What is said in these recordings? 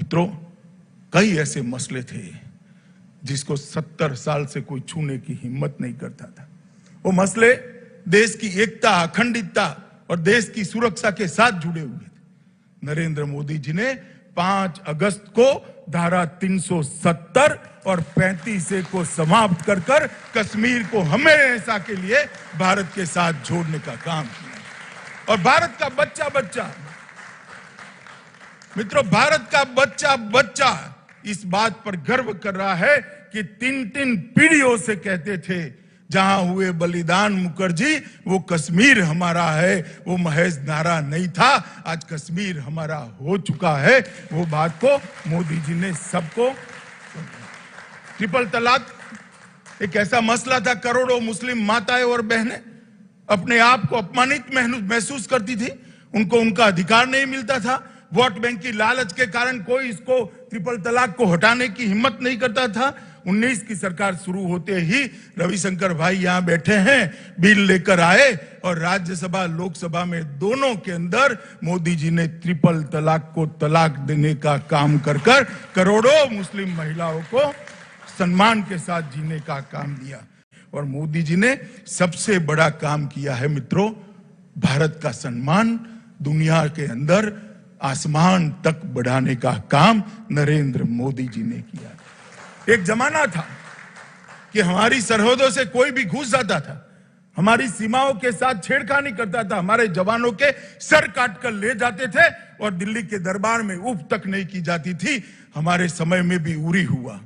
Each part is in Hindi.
मित्रों, कई ऐसे मसले थे जिसको 70 साल से कोई छूने की हिम्मत नहीं करता था। वो मसले देश की एकता, अखंडितता और देश की सुरक्षा के साथ जुड़े हुए थे। नरेंद्र मोदी जी ने 5 अगस्त को धारा 370 और 35A को समाप्त कर कश्मीर को हमेशा के लिए भारत के साथ जोड़ने का काम किया। और भारत का बच्चा बच्चा, मित्रों, भारत का बच्चा बच्चा इस बात पर गर्व कर रहा है कि 3 पीढ़ियों से कहते थे जहां हुए बलिदान मुखर्जी, वो कश्मीर हमारा है, वो महज नारा नहीं था, आज कश्मीर हमारा हो चुका है। वो बात को मोदी जी ने सबको। ट्रिपल तलाक एक ऐसा मसला था, करोड़ों मुस्लिम माताएं और बहनें अपने आप को अपमानित महसूस करती थी, उनको उनका अधिकार नहीं मिलता था। वोट बैंक की लालच के कारण कोई इसको ट्रिपल तलाक को हटाने की हिम्मत नहीं करता था। 19 की सरकार शुरू होते ही रविशंकर भाई यहां बैठे हैं, बिल लेकर आए और राज्यसभा लोकसभा में दोनों के अंदर मोदी जी ने ट्रिपल तलाक को तलाक देने का काम कर करोड़ों मुस्लिम महिलाओं को सम्मान के साथ जीने का काम दिया। और मोदी जी ने सबसे बड़ा काम किया है मित्रों, भारत का सम्मान दुनिया के अंदर आसमान तक बढ़ाने का काम नरेंद्र मोदी जी ने किया। एक जमाना था कि हमारी सरहदों से कोई भी घुस जाता था, हमारी सीमाओं के साथ छेड़खानी करता था, हमारे जवानों के सर काट कर ले जाते थे और दिल्ली के दरबार में उफ तक नहीं की जाती थी। हमारे समय में भी उरी हुआ,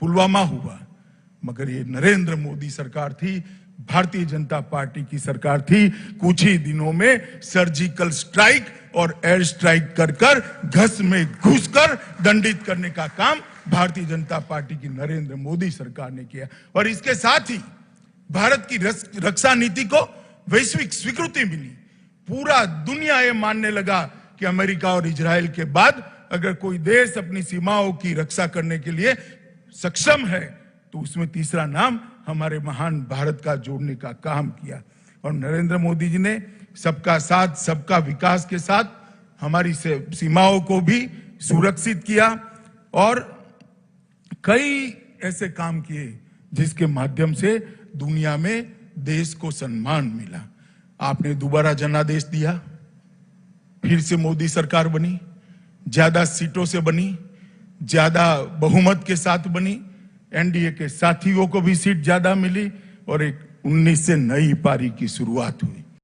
पुलवामा हुआ, मगर ये नरेंद्र मोदी सरकार थी, भारतीय जनता पार्टी की सरकार थी। कुछ ही दिनों में सर्जिकल स्ट्राइक और एयर स्ट्राइक कर घस में घुसकर दंडित करने का काम भारतीय जनता पार्टी की नरेंद्र मोदी सरकार ने किया। और इसके साथ ही भारत की रक्षा नीति को वैश्विक स्वीकृति मिली। पूरा दुनिया ये मानने लगा कि अमेरिका और इजराइल के बाद अगर कोई देश अपनी सीमाओं की रक्षा करने के लिए सक्षम है तो उसमें तीसरा नाम हमारे महान भारत का जोड़ने का काम किया। और नरेंद्र मोदी जी ने सबका साथ सबका विकास के साथ हमारी सीमाओं को भी सुरक्षित किया और कई ऐसे काम किए जिसके माध्यम से दुनिया में देश को सम्मान मिला। आपने दोबारा जनादेश दिया, फिर से मोदी सरकार बनी, ज्यादा सीटों से बनी, ज्यादा बहुमत के साथ बनी, एनडीए के साथियों को भी सीट ज्यादा मिली और एक 19 से नई पारी की शुरुआत हुई।